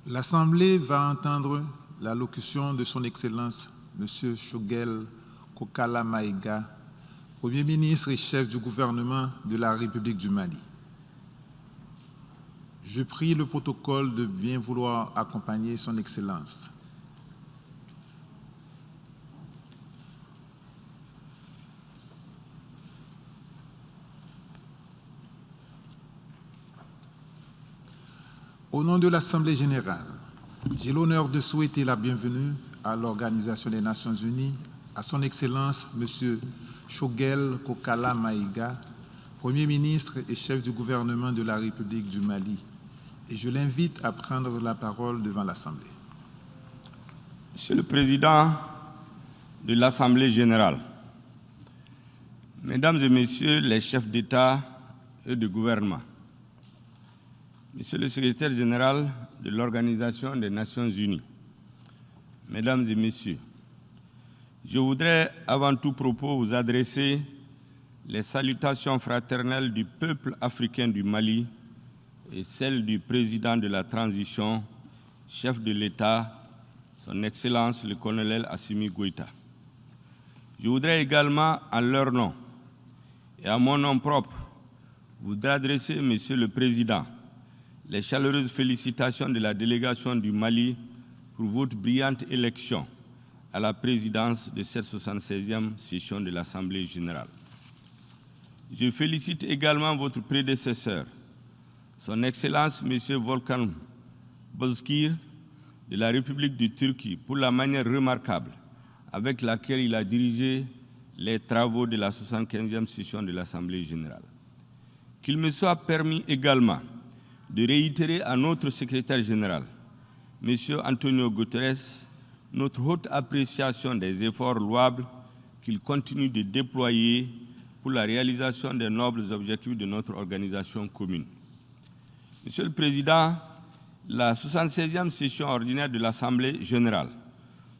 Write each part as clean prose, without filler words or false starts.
L'Assemblée va entendre l'allocution de Son Excellence M. Choguel Kokalla Maïga, Premier ministre et chef du gouvernement de la République du Mali. Je prie le protocole de bien vouloir accompagner Son Excellence. Au nom de l'Assemblée générale, j'ai l'honneur de souhaiter la bienvenue à l'Organisation des Nations Unies, à Son Excellence M. Choguel Kokalla Maïga, Premier ministre et chef du gouvernement de la République du Mali, et je l'invite à prendre la parole devant l'Assemblée. Monsieur le Président de l'Assemblée générale, Mesdames et Messieurs les chefs d'État et de gouvernement, Monsieur le Secrétaire général de l'Organisation des Nations Unies, Mesdames et Messieurs, je voudrais avant tout propos vous adresser les salutations fraternelles du peuple africain du Mali et celles du président de la transition, chef de l'État, Son Excellence le colonel Assimi Goïta. Je voudrais également, en leur nom et à mon nom propre, vous adresser, Monsieur le Président, les chaleureuses félicitations de la délégation du Mali pour votre brillante élection à la présidence de cette 76e session de l'Assemblée générale. Je félicite également votre prédécesseur, Son Excellence M. Volkan Bozkır de la République de Turquie, pour la manière remarquable avec laquelle il a dirigé les travaux de la 75e session de l'Assemblée générale. Qu'il me soit permis également de réitérer à notre secrétaire général, M. Antonio Guterres, notre haute appréciation des efforts louables qu'il continue de déployer pour la réalisation des nobles objectifs de notre organisation commune. Monsieur le Président, la 76e session ordinaire de l'Assemblée générale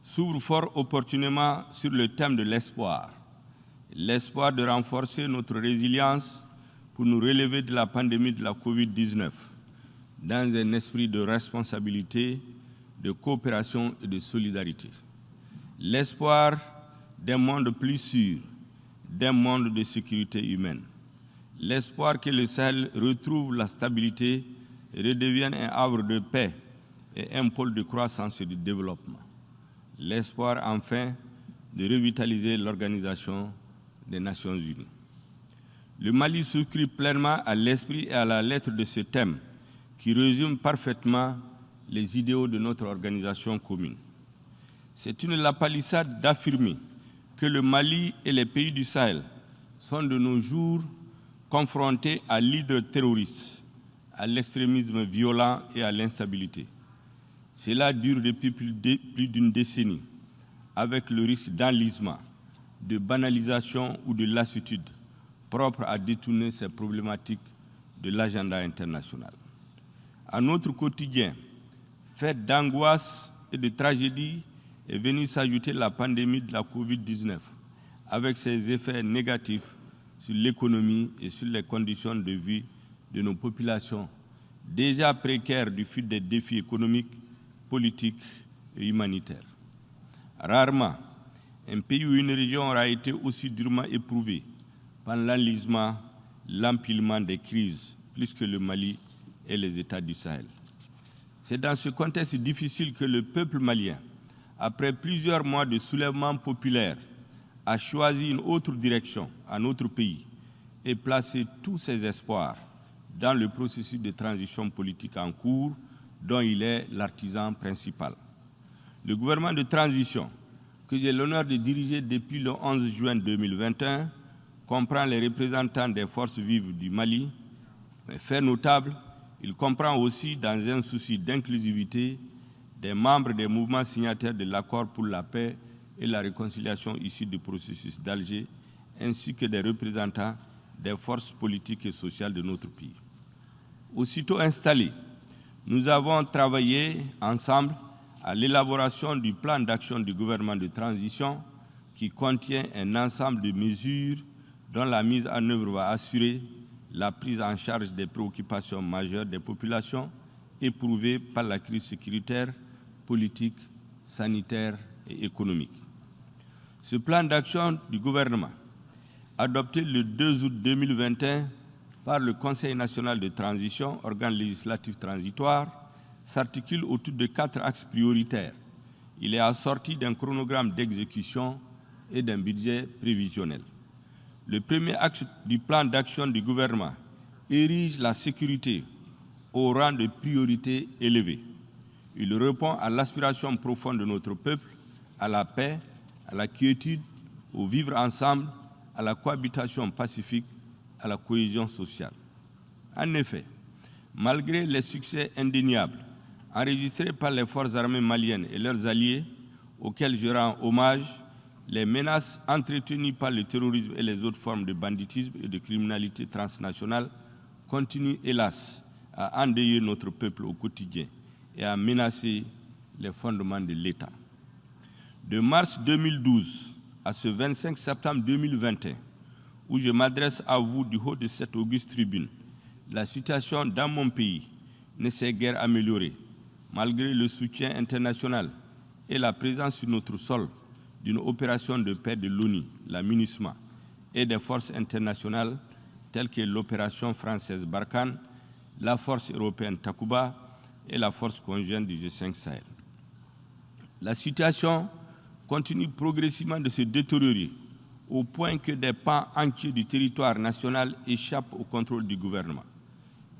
s'ouvre fort opportunément sur le thème de l'espoir. L'espoir de renforcer notre résilience pour nous relever de la pandémie de la COVID-19 dans un esprit de responsabilité, de coopération et de solidarité. L'espoir d'un monde plus sûr, d'un monde de sécurité humaine. L'espoir que le Sahel retrouve la stabilité et redevienne un havre de paix et un pôle de croissance et de développement. L'espoir, enfin, de revitaliser l'Organisation des Nations Unies. Le Mali souscrit pleinement à l'esprit et à la lettre de ce thème qui résume parfaitement les idéaux de notre organisation commune. C'est une lapalissade d'affirmer que le Mali et les pays du Sahel sont de nos jours confrontés à l'hydre terroriste, à l'extrémisme violent et à l'instabilité. Cela dure depuis plus d'une décennie, avec le risque d'enlisement, de banalisation ou de lassitude propre à détourner ces problématiques de l'agenda international. À notre quotidien, fait d'angoisse et de tragédie, est venue s'ajouter la pandémie de la COVID-19, avec ses effets négatifs sur l'économie et sur les conditions de vie de nos populations, déjà précaires du fait des défis économiques, politiques et humanitaires. Rarement, un pays ou une région aura été aussi durement éprouvé par l'enlisement, l'empilement des crises, plus que le Mali et les États du Sahel. C'est dans ce contexte difficile que le peuple malien, après plusieurs mois de soulèvement populaire, a choisi une autre direction à notre pays et placé tous ses espoirs dans le processus de transition politique en cours dont il est l'artisan principal. Le gouvernement de transition, que j'ai l'honneur de diriger depuis le 11 juin 2021, comprend les représentants des forces vives du Mali. Fait notable, il comprend aussi, dans un souci d'inclusivité, des membres des mouvements signataires de l'accord pour la paix et la réconciliation issus du processus d'Alger, ainsi que des représentants des forces politiques et sociales de notre pays. Aussitôt installés, nous avons travaillé ensemble à l'élaboration du plan d'action du gouvernement de transition qui contient un ensemble de mesures dont la mise en œuvre va assurer la prise en charge des préoccupations majeures des populations éprouvés par la crise sécuritaire, politique, sanitaire et économique. Ce plan d'action du gouvernement, adopté le 2 août 2021 par le Conseil national de transition, organe législatif transitoire, s'articule autour de 4 axes prioritaires. Il est assorti d'un chronogramme d'exécution et d'un budget prévisionnel. Le premier axe du plan d'action du gouvernement érige la sécurité au rang de priorité élevée. Il répond à l'aspiration profonde de notre peuple, à la paix, à la quiétude, au vivre ensemble, à la cohabitation pacifique, à la cohésion sociale. En effet, malgré les succès indéniables enregistrés par les forces armées maliennes et leurs alliés, auxquels je rends hommage, les menaces entretenues par le terrorisme et les autres formes de banditisme et de criminalité transnationale continuent, hélas, à endeuiller notre peuple au quotidien et à menacer les fondements de l'État. De mars 2012 à ce 25 septembre 2021, où je m'adresse à vous du haut de cette auguste tribune, la situation dans mon pays ne s'est guère améliorée, malgré le soutien international et la présence sur notre sol d'une opération de paix de l'ONU, la MINUSMA, et des forces internationales telles que l'opération française Barkhane, la force européenne Takuba et la force conjointe du G5 Sahel. La situation continue progressivement de se détériorer au point que des pans entiers du territoire national échappent au contrôle du gouvernement.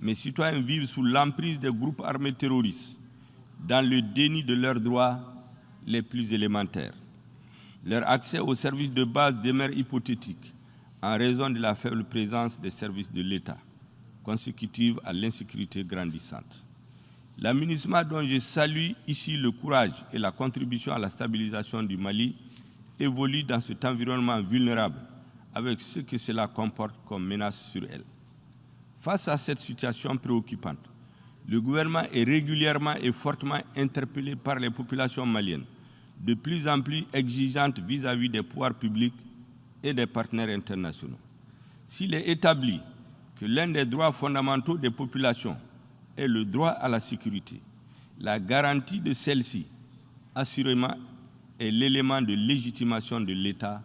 Mes citoyens vivent sous l'emprise des groupes armés terroristes, dans le déni de leurs droits les plus élémentaires. Leur accès aux services de base demeure hypothétique en raison de la faible présence des services de l'État, consécutive à l'insécurité grandissante. La MINUSMA, dont je salue ici le courage et la contribution à la stabilisation du Mali, évolue dans cet environnement vulnérable avec ce que cela comporte comme menace sur elle. Face à cette situation préoccupante, le gouvernement est régulièrement et fortement interpellé par les populations maliennes, de plus en plus exigeantes vis-à-vis des pouvoirs publics et des partenaires internationaux. S'il est établi que l'un des droits fondamentaux des populations est le droit à la sécurité, la garantie de celle-ci, assurément, est l'élément de légitimation de l'État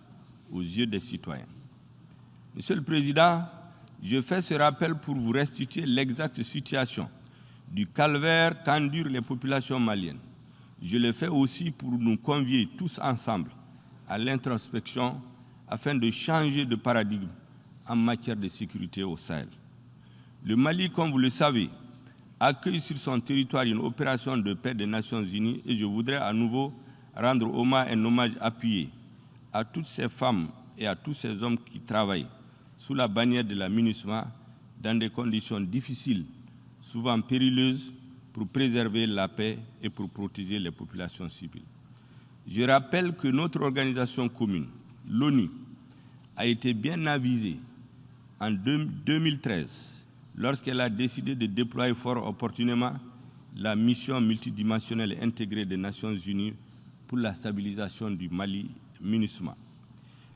aux yeux des citoyens. Monsieur le Président, je fais ce rappel pour vous restituer l'exacte situation du calvaire qu'endurent les populations maliennes. Je le fais aussi pour nous convier tous ensemble à l'introspection afin de changer de paradigme en matière de sécurité au Sahel. Le Mali, comme vous le savez, accueille sur son territoire une opération de paix des Nations Unies et je voudrais à nouveau rendre un hommage appuyé à toutes ces femmes et à tous ces hommes qui travaillent sous la bannière de la MINUSMA dans des conditions difficiles, souvent périlleuses, pour préserver la paix et pour protéger les populations civiles. Je rappelle que notre organisation commune, l'ONU, a été bien avisée en 2013 lorsqu'elle a décidé de déployer fort opportunément la mission multidimensionnelle intégrée des Nations Unies pour la stabilisation du Mali, MINUSMA.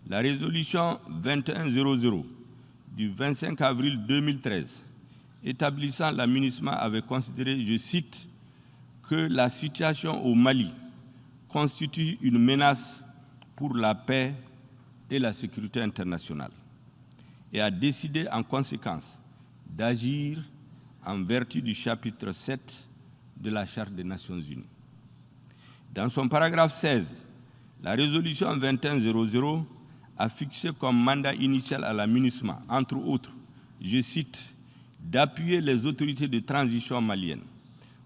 La résolution 2100 du 25 avril 2013 établissant la MINUSMA avait considéré, je cite, que la situation au Mali constitue une menace pour la paix et la sécurité internationale et a décidé en conséquence d'agir en vertu du chapitre 7 de la Charte des Nations Unies. Dans son paragraphe 16, la résolution 2100 a fixé comme mandat initial à la MINUSMA, entre autres, je cite, d'appuyer les autorités de transition maliennes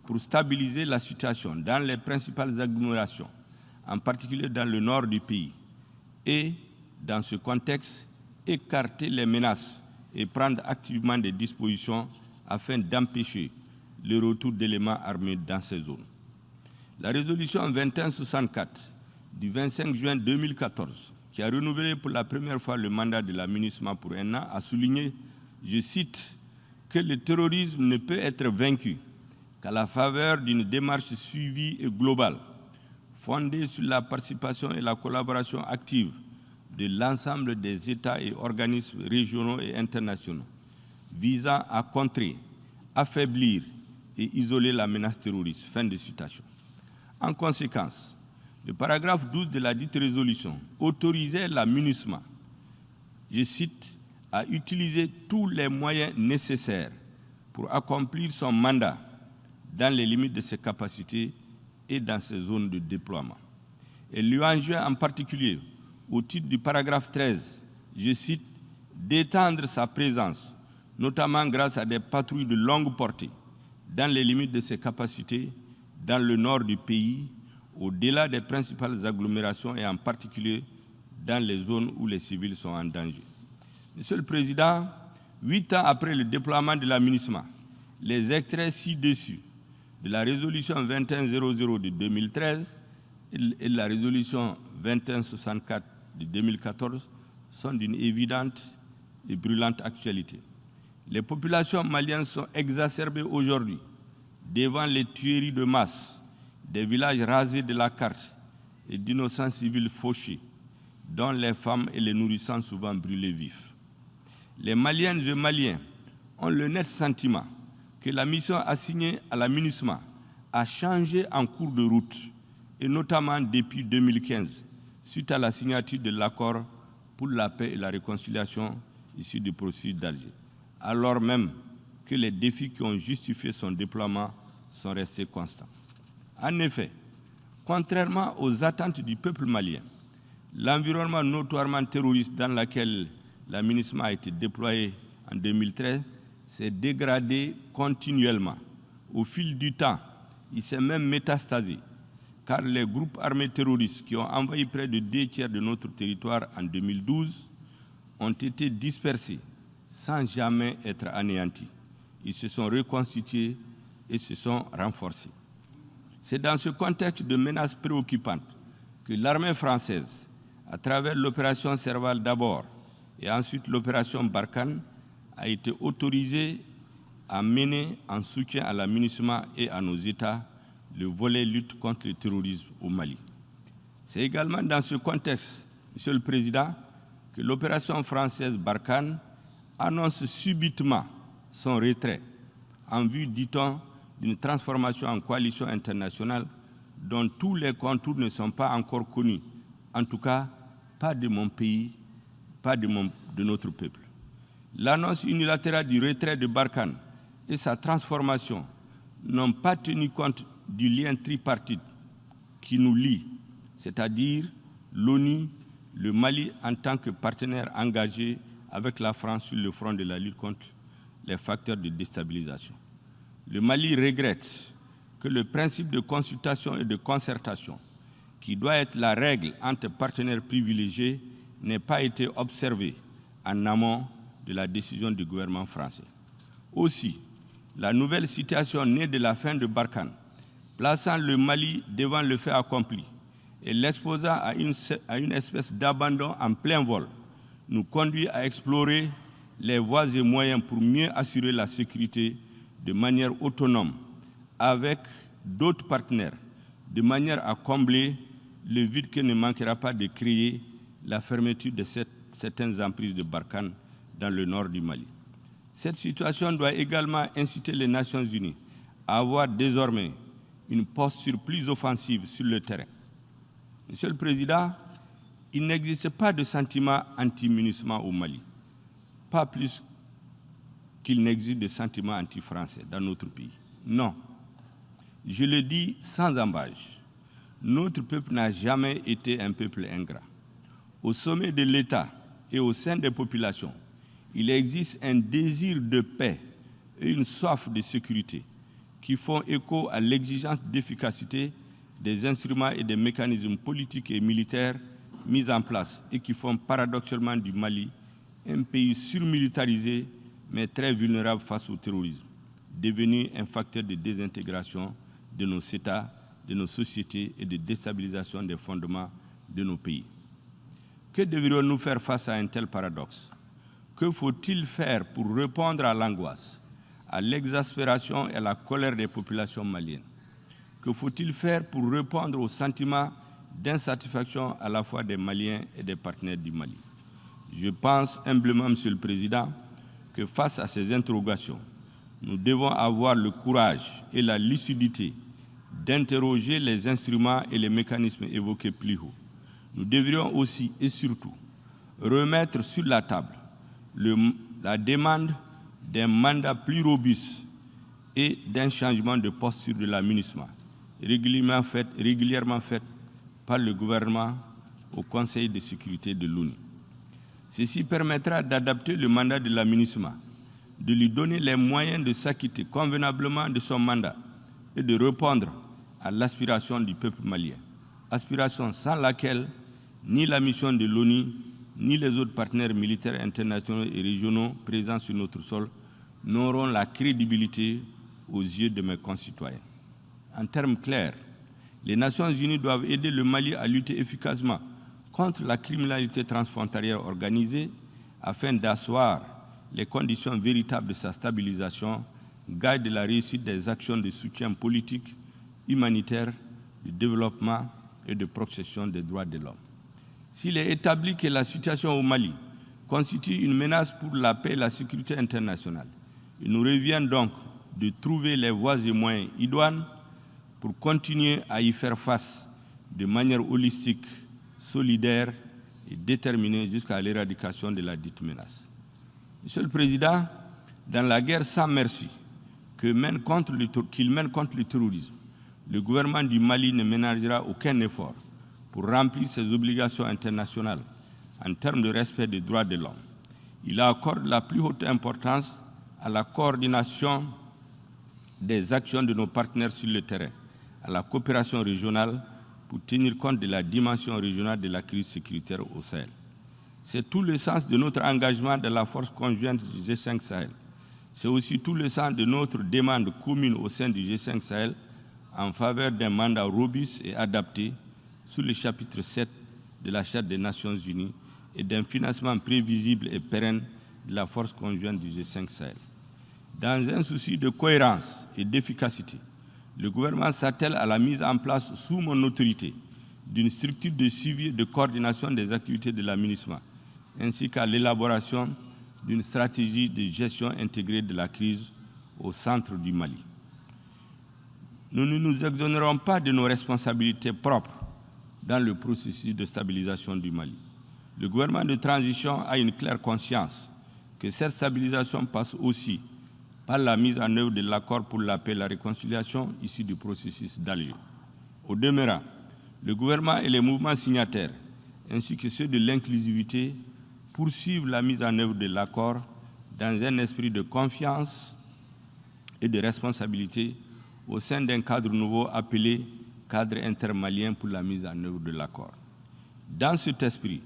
pour stabiliser la situation dans les principales agglomérations, en particulier dans le nord du pays, et, dans ce contexte, écarter les menaces et prendre activement des dispositions afin d'empêcher le retour d'éléments armés dans ces zones. La résolution 2164 du 25 juin 2014, qui a renouvelé pour la première fois le mandat de la MINUSMA pour un an, a souligné, je cite, que le terrorisme ne peut être vaincu qu'à la faveur d'une démarche suivie et globale, fondée sur la participation et la collaboration active de l'ensemble des États et organismes régionaux et internationaux, visant à contrer, affaiblir et isoler la menace terroriste. Fin de citation. En conséquence, le paragraphe 12 de la dite résolution autorisait la MINUSMA, je cite, à utiliser tous les moyens nécessaires pour accomplir son mandat dans les limites de ses capacités et dans ses zones de déploiement. Elle lui enjoint en particulier, au titre du paragraphe 13, je cite, d'étendre sa présence, notamment grâce à des patrouilles de longue portée, dans les limites de ses capacités, dans le nord du pays, au-delà des principales agglomérations et en particulier dans les zones où les civils sont en danger. Monsieur le Président, 8 ans après le déploiement de la MINUSMA, les extraits ci-dessus de la résolution 2100 de 2013 et la résolution 2164 de 2014 sont d'une évidente et brûlante actualité. Les populations maliennes sont exacerbées aujourd'hui devant les tueries de masse, des villages rasés de la carte et d'innocents civils fauchés, dont les femmes et les nourrissants souvent brûlés vifs. Les Maliennes et Maliens ont le net sentiment que la mission assignée à la MINUSMA a changé en cours de route, et notamment depuis 2015, suite à la signature de l'accord pour la paix et la réconciliation issu du processus d'Alger, alors même que les défis qui ont justifié son déploiement sont restés constants. En effet, contrairement aux attentes du peuple malien, l'environnement notoirement terroriste dans lequel la MINUSMA a été déployée en 2013 s'est dégradé continuellement. Au fil du temps, il s'est même métastasé, car les groupes armés terroristes qui ont envahi près de 2/3 de notre territoire en 2012 ont été dispersés sans jamais être anéantis. Ils se sont reconstitués et se sont renforcés. C'est dans ce contexte de menaces préoccupantes que l'armée française, à travers l'opération Serval d'abord et ensuite l'opération Barkhane, a été autorisée à mener en soutien à la MINUSMA et à nos États le volet lutte contre le terrorisme au Mali. C'est également dans ce contexte, Monsieur le Président, que l'opération française Barkhane annonce subitement son retrait en vue, dit-on, d'une transformation en coalition internationale dont tous les contours ne sont pas encore connus, en tout cas pas de mon pays, pas de notre peuple. L'annonce unilatérale du retrait de Barkhane et sa transformation n'ont pas tenu compte du lien tripartite qui nous lie, c'est-à-dire l'ONU, le Mali en tant que partenaire engagé avec la France sur le front de la lutte contre les facteurs de déstabilisation. Le Mali regrette que le principe de consultation et de concertation, qui doit être la règle entre partenaires privilégiés, n'ait pas été observé en amont de la décision du gouvernement français. Aussi, la nouvelle situation née de la fin de Barkhane, plaçant le Mali devant le fait accompli et l'exposant à une espèce d'abandon en plein vol, nous conduit à explorer les voies et moyens pour mieux assurer la sécurité de manière autonome avec d'autres partenaires, de manière à combler le vide que ne manquera pas de créer la fermeture de certaines emprises de Barkhane dans le nord du Mali. Cette situation doit également inciter les Nations Unies à avoir désormais une posture plus offensive sur le terrain. Monsieur le Président, il n'existe pas de sentiment anti-MINUSMA au Mali, pas plus qu'il n'existe de sentiment anti-français dans notre pays. Non, je le dis sans embâche, notre peuple n'a jamais été un peuple ingrat. Au sommet de l'État et au sein des populations, il existe un désir de paix et une soif de sécurité qui font écho à l'exigence d'efficacité des instruments et des mécanismes politiques et militaires mis en place et qui font paradoxalement du Mali un pays surmilitarisé mais très vulnérable face au terrorisme, devenu un facteur de désintégration de nos États, de nos sociétés et de déstabilisation des fondements de nos pays. Que devrions-nous faire face à un tel paradoxe? Que faut-il faire pour répondre à l'angoisse, à l'exaspération et à la colère des populations maliennes? Que faut-il faire pour répondre au sentiment d'insatisfaction à la fois des Maliens et des partenaires du Mali? Je pense humblement, Monsieur le Président, que face à ces interrogations, nous devons avoir le courage et la lucidité d'interroger les instruments et les mécanismes évoqués plus haut. Nous devrions aussi et surtout remettre sur la table la demande d'un mandat plus robuste et d'un changement de posture de la MINUSMA, régulièrement fait par le gouvernement au Conseil de sécurité de l'ONU. Ceci permettra d'adapter le mandat de la MINUSMA, de lui donner les moyens de s'acquitter convenablement de son mandat et de répondre à l'aspiration du peuple malien, aspiration sans laquelle ni la mission de l'ONU, ni les autres partenaires militaires internationaux et régionaux présents sur notre sol n'auront la crédibilité aux yeux de mes concitoyens. En termes clairs, les Nations Unies doivent aider le Mali à lutter efficacement contre la criminalité transfrontalière organisée afin d'asseoir les conditions véritables de sa stabilisation, gage de la réussite des actions de soutien politique, humanitaire, de développement et de protection des droits de l'homme. S'il est établi que la situation au Mali constitue une menace pour la paix et la sécurité internationale, il nous revient donc de trouver les voies et moyens idoines pour continuer à y faire face de manière holistique, solidaire et déterminée jusqu'à l'éradication de la dite menace. Monsieur le Président, dans la guerre sans merci qu'il mène contre le terrorisme, le gouvernement du Mali ne ménagera aucun effort pour remplir ses obligations internationales en termes de respect des droits de l'homme. Il accorde la plus haute importance à la coordination des actions de nos partenaires sur le terrain, à la coopération régionale pour tenir compte de la dimension régionale de la crise sécuritaire au Sahel. C'est tout le sens de notre engagement dans la force conjointe du G5 Sahel. C'est aussi tout le sens de notre demande commune au sein du G5 Sahel en faveur d'un mandat robuste et adapté sous le chapitre 7 de la Charte des Nations Unies et d'un financement prévisible et pérenne de la force conjointe du G5 Sahel. Dans un souci de cohérence et d'efficacité, le gouvernement s'attelle à la mise en place sous mon autorité d'une structure de suivi et de coordination des activités de la MINUSMA, ainsi qu'à l'élaboration d'une stratégie de gestion intégrée de la crise au centre du Mali. Nous ne nous exonérons pas de nos responsabilités propres dans le processus de stabilisation du Mali. Le gouvernement de transition a une claire conscience que cette stabilisation passe aussi par la mise en œuvre de l'accord pour la paix et la réconciliation issu du processus d'Alger. Au demeurant, le gouvernement et les mouvements signataires, ainsi que ceux de l'inclusivité, poursuivent la mise en œuvre de l'accord dans un esprit de confiance et de responsabilité au sein d'un cadre nouveau appelé cadre intermalien pour la mise en œuvre de l'accord. Dans cet esprit,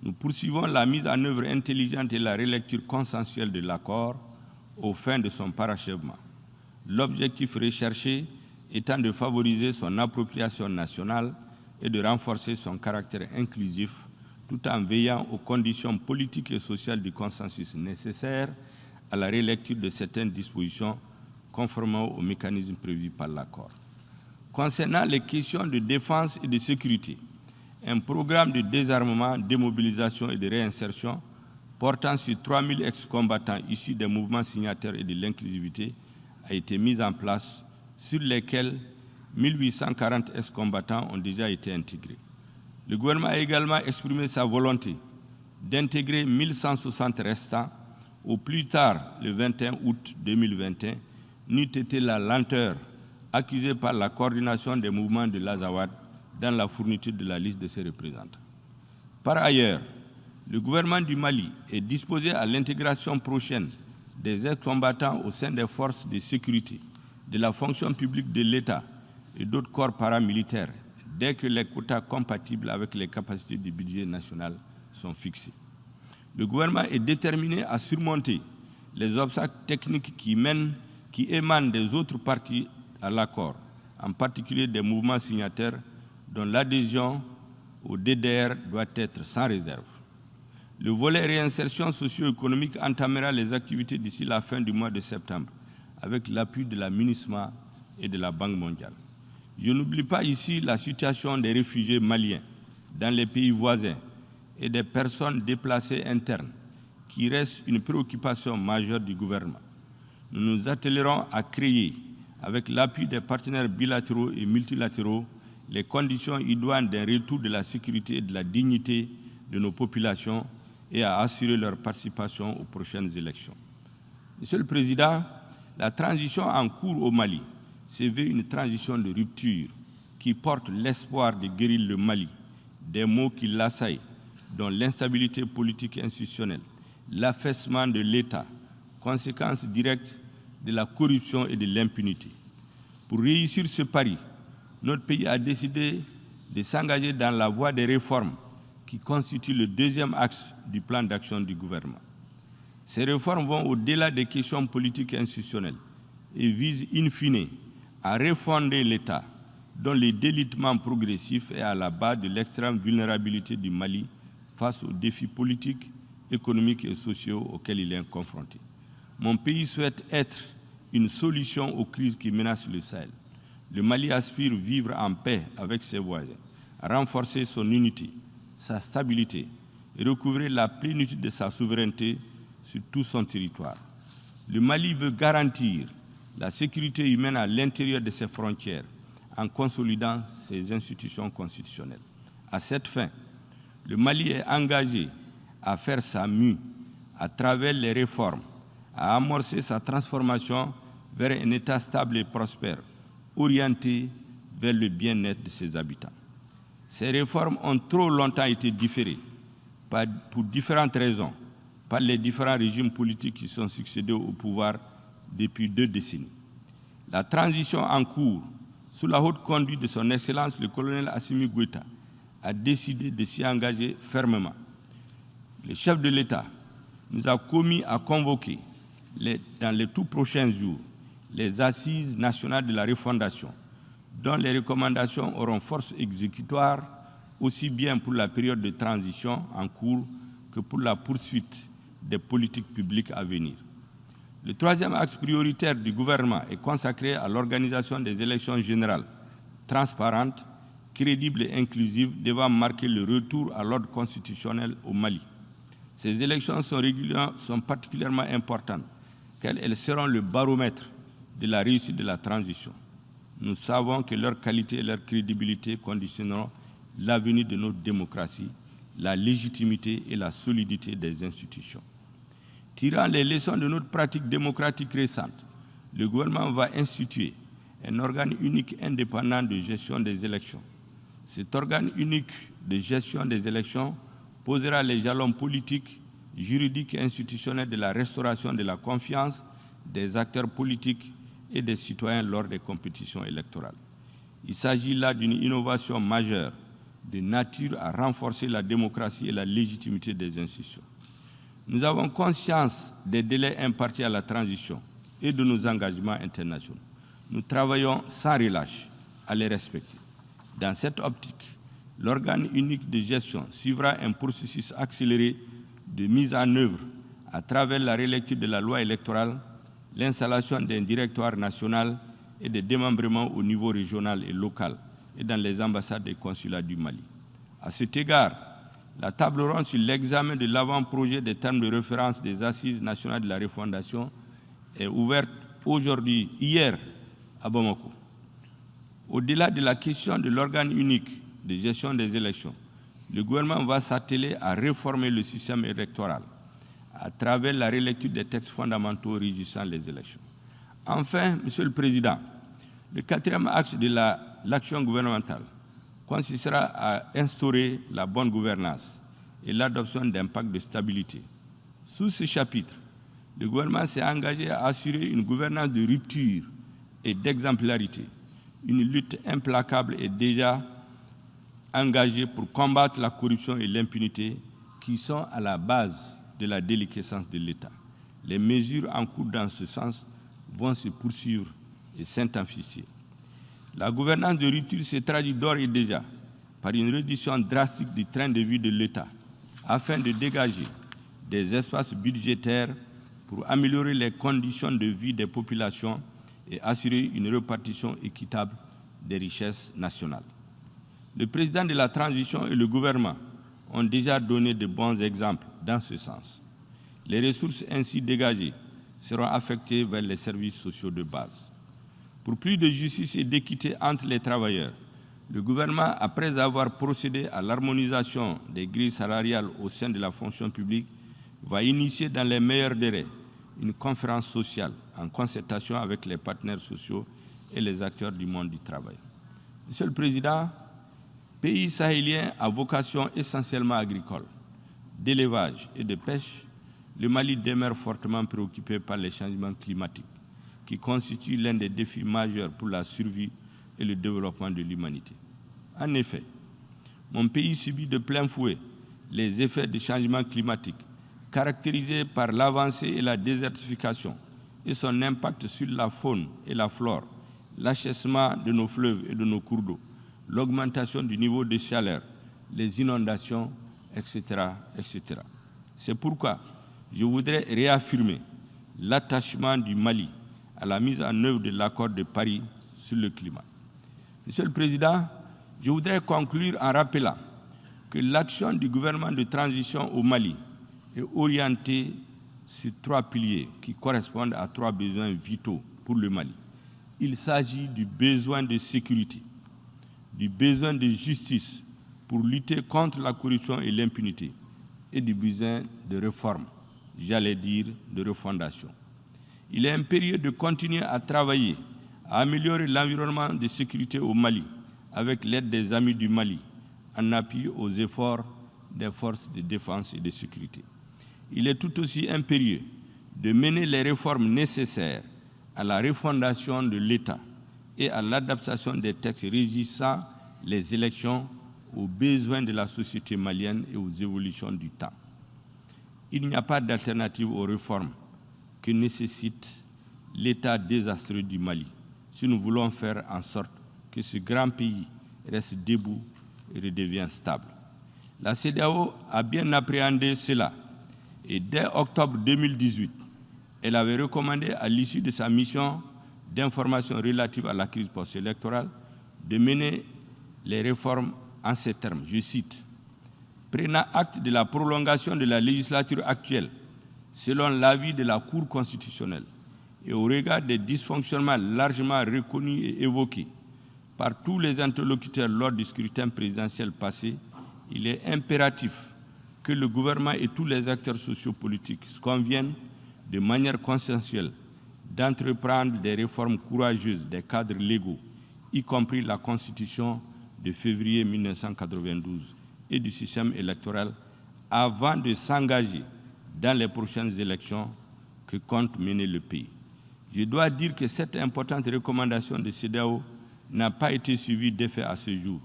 nous poursuivons la mise en œuvre intelligente et la relecture consensuelle de l'accord aux fins de son parachèvement. L'objectif recherché étant de favoriser son appropriation nationale et de renforcer son caractère inclusif tout en veillant aux conditions politiques et sociales du consensus nécessaires à la relecture de certaines dispositions conformément aux mécanismes prévus par l'accord. Concernant les questions de défense et de sécurité, un programme de désarmement, démobilisation et de réinsertion portant sur 3000 ex-combattants issus des mouvements signataires et de l'inclusivité a été mis en place, sur lesquels 1840 ex-combattants ont déjà été intégrés. Le gouvernement a également exprimé sa volonté d'intégrer 1160 restants au plus tard le 21 août 2021, n'eût été la lenteur accusée par la coordination des mouvements de l'Azawad dans la fourniture de la liste de ses représentants. Par ailleurs, le gouvernement du Mali est disposé à l'intégration prochaine des ex-combattants au sein des forces de sécurité, de la fonction publique de l'État et d'autres corps paramilitaires, dès que les quotas compatibles avec les capacités du budget national sont fixés. Le gouvernement est déterminé à surmonter les obstacles techniques qui émanent des autres parties à l'accord, en particulier des mouvements signataires dont l'adhésion au DDR doit être sans réserve. Le volet réinsertion socio-économique entamera les activités d'ici la fin du mois de septembre, avec l'appui de la MINUSMA et de la Banque mondiale. Je n'oublie pas ici la situation des réfugiés maliens dans les pays voisins et des personnes déplacées internes, qui reste une préoccupation majeure du gouvernement. nous nous attellerons à créer, avec l'appui des partenaires bilatéraux et multilatéraux, les conditions idoines d'un retour de la sécurité et de la dignité de nos populations et à assurer leur participation aux prochaines élections. Monsieur le Président, la transition en cours au Mali se veut une transition de rupture qui porte l'espoir de guérir le Mali des maux qui l'assaillent, dont l'instabilité politique et institutionnelle, l'affaissement de l'État, conséquences directes de la corruption et de l'impunité. Pour réussir ce pari, notre pays a décidé de s'engager dans la voie des réformes qui constituent le deuxième axe du plan d'action du gouvernement. Ces réformes vont au-delà des questions politiques et institutionnelles et visent in fine à refonder l'État, dont le délitement progressif est à la base de l'extrême vulnérabilité du Mali face aux défis politiques, économiques et sociaux auxquels il est confronté. Mon pays souhaite être une solution aux crises qui menacent le Sahel. Le Mali aspire vivre en paix avec ses voisins, renforcer son unité, sa stabilité et recouvrer la plénitude de sa souveraineté sur tout son territoire. Le Mali veut garantir la sécurité humaine à l'intérieur de ses frontières en consolidant ses institutions constitutionnelles. À cette fin, le Mali est engagé à faire sa mue à travers les réformes, à amorcer sa transformation vers un État stable et prospère, orienté vers le bien-être de ses habitants. Ces réformes ont trop longtemps été différées, pour différentes raisons, par les différents régimes politiques qui sont succédés au pouvoir depuis 2 décennies. La transition en cours, sous la haute conduite de son Excellence le colonel Assimi Goïta, a décidé de s'y engager fermement. Le chef de l'État nous a commis à convoquer, dans les tout prochains jours, les assises nationales de la refondation, dont les recommandations auront force exécutoire aussi bien pour la période de transition en cours que pour la poursuite des politiques publiques à venir. Le troisième axe prioritaire du gouvernement est consacré à l'organisation des élections générales, transparentes, crédibles et inclusives, devant marquer le retour à l'ordre constitutionnel au Mali. Ces élections sont particulièrement importantes, car elles seront le baromètre de la réussite de la transition. Nous savons que leur qualité et leur crédibilité conditionneront l'avenir de notre démocratie, la légitimité et la solidité des institutions. Tirant les leçons de notre pratique démocratique récente, le gouvernement va instituer un organe unique indépendant de gestion des élections. Cet organe unique de gestion des élections posera les jalons politiques, juridiques et institutionnels de la restauration de la confiance des acteurs politiques et des citoyens lors des compétitions électorales. Il s'agit là d'une innovation majeure de nature à renforcer la démocratie et la légitimité des institutions. Nous avons conscience des délais impartis à la transition et de nos engagements internationaux. Nous travaillons sans relâche à les respecter. Dans cette optique, l'organe unique de gestion suivra un processus accéléré de mise en œuvre à travers la relecture de la loi électorale, l'installation d'un directoire national et des démembrements au niveau régional et local et dans les ambassades et consulats du Mali. À cet égard, la table ronde sur l'examen de l'avant-projet des termes de référence des Assises nationales de la refondation est ouverte hier à Bamako. Au-delà de la question de l'organe unique de gestion des élections, le gouvernement va s'atteler à réformer le système électoral à travers la relecture des textes fondamentaux régissant les élections. Enfin, Monsieur le Président, le quatrième axe de l'action gouvernementale consistera à instaurer la bonne gouvernance et l'adoption d'un pacte de stabilité. Sous ce chapitre, le gouvernement s'est engagé à assurer une gouvernance de rupture et d'exemplarité. Une lutte implacable est déjà engagée pour combattre la corruption et l'impunité qui sont à la base de la déliquescence de l'État. Les mesures en cours dans ce sens vont se poursuivre et s'intensifier. La gouvernance de rupture se traduit d'ores et déjà par une réduction drastique du train de vie de l'État afin de dégager des espaces budgétaires pour améliorer les conditions de vie des populations et assurer une répartition équitable des richesses nationales. Le président de la transition et le gouvernement ont déjà donné de bons exemples dans ce sens. Les ressources ainsi dégagées seront affectés vers les services sociaux de base. Pour plus de justice et d'équité entre les travailleurs, le gouvernement, après avoir procédé à l'harmonisation des grilles salariales au sein de la fonction publique, va initier dans les meilleurs délais une conférence sociale en concertation avec les partenaires sociaux et les acteurs du monde du travail. Monsieur le Président, pays sahélien à vocation essentiellement agricole, d'élevage et de pêche, le Mali demeure fortement préoccupé par les changements climatiques qui constituent l'un des défis majeurs pour la survie et le développement de l'humanité. En effet, mon pays subit de plein fouet les effets du changement climatique, caractérisés par l'avancée et la désertification et son impact sur la faune et la flore, l'achèvement de nos fleuves et de nos cours d'eau, l'augmentation du niveau de chaleur, les inondations, etc., etc. C'est pourquoi je voudrais réaffirmer l'attachement du Mali à la mise en œuvre de l'accord de Paris sur le climat. Monsieur le Président, je voudrais conclure en rappelant que l'action du gouvernement de transition au Mali est orientée sur 3 piliers qui correspondent à 3 besoins vitaux pour le Mali. Il s'agit du besoin de sécurité, du besoin de justice pour lutter contre la corruption et l'impunité et du besoin de réforme, j'allais dire de refondation. Il est impérieux de continuer à travailler, à améliorer l'environnement de sécurité au Mali avec l'aide des amis du Mali, en appui aux efforts des forces de défense et de sécurité. Il est tout aussi impérieux de mener les réformes nécessaires à la refondation de l'État et à l'adaptation des textes régissant les élections aux besoins de la société malienne et aux évolutions du temps. Il n'y a pas d'alternative aux réformes que nécessite l'état désastreux du Mali si nous voulons faire en sorte que ce grand pays reste debout et redevienne stable. La CEDEAO a bien appréhendé cela et dès octobre 2018, elle avait recommandé à l'issue de sa mission d'information relative à la crise post-électorale de mener les réformes en ces termes, je cite, « Prenant acte de la prolongation de la législature actuelle, selon l'avis de la Cour constitutionnelle et au regard des dysfonctionnements largement reconnus et évoqués par tous les interlocuteurs lors du scrutin présidentiel passé, il est impératif que le gouvernement et tous les acteurs sociopolitiques conviennent de manière consensuelle d'entreprendre des réformes courageuses des cadres légaux, y compris la Constitution de février 1992 et du système électoral, avant de s'engager dans les prochaines élections que compte mener le pays. Je dois dire que cette importante recommandation de CEDEAO n'a pas été suivie d'effet à ce jour.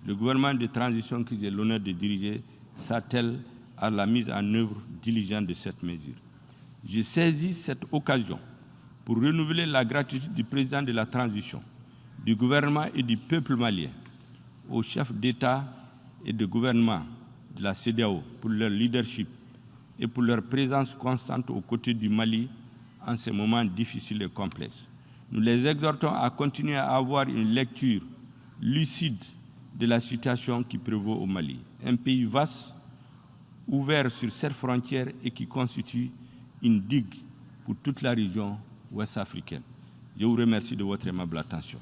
Le gouvernement de transition que j'ai l'honneur de diriger s'attelle à la mise en œuvre diligente de cette mesure. Je saisis cette occasion pour renouveler la gratitude du président de la transition, du gouvernement et du peuple malien, aux chefs d'État et de gouvernement de la CEDEAO pour leur leadership et pour leur présence constante aux côtés du Mali en ces moments difficiles et complexes. Nous les exhortons à continuer à avoir une lecture lucide de la situation qui prévaut au Mali, un pays vaste, ouvert sur 7 frontières et qui constitue une digue pour toute la région ouest-africaine. Je vous remercie de votre aimable attention.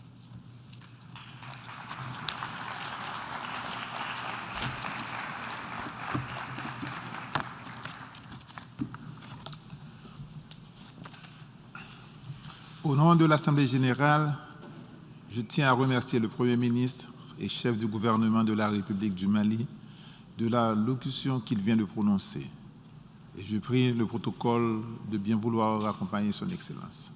Au nom de l'Assemblée générale, je tiens à remercier le Premier ministre et chef du gouvernement de la République du Mali de la locution qu'il vient de prononcer. Et je prie le protocole de bien vouloir accompagner son Excellence.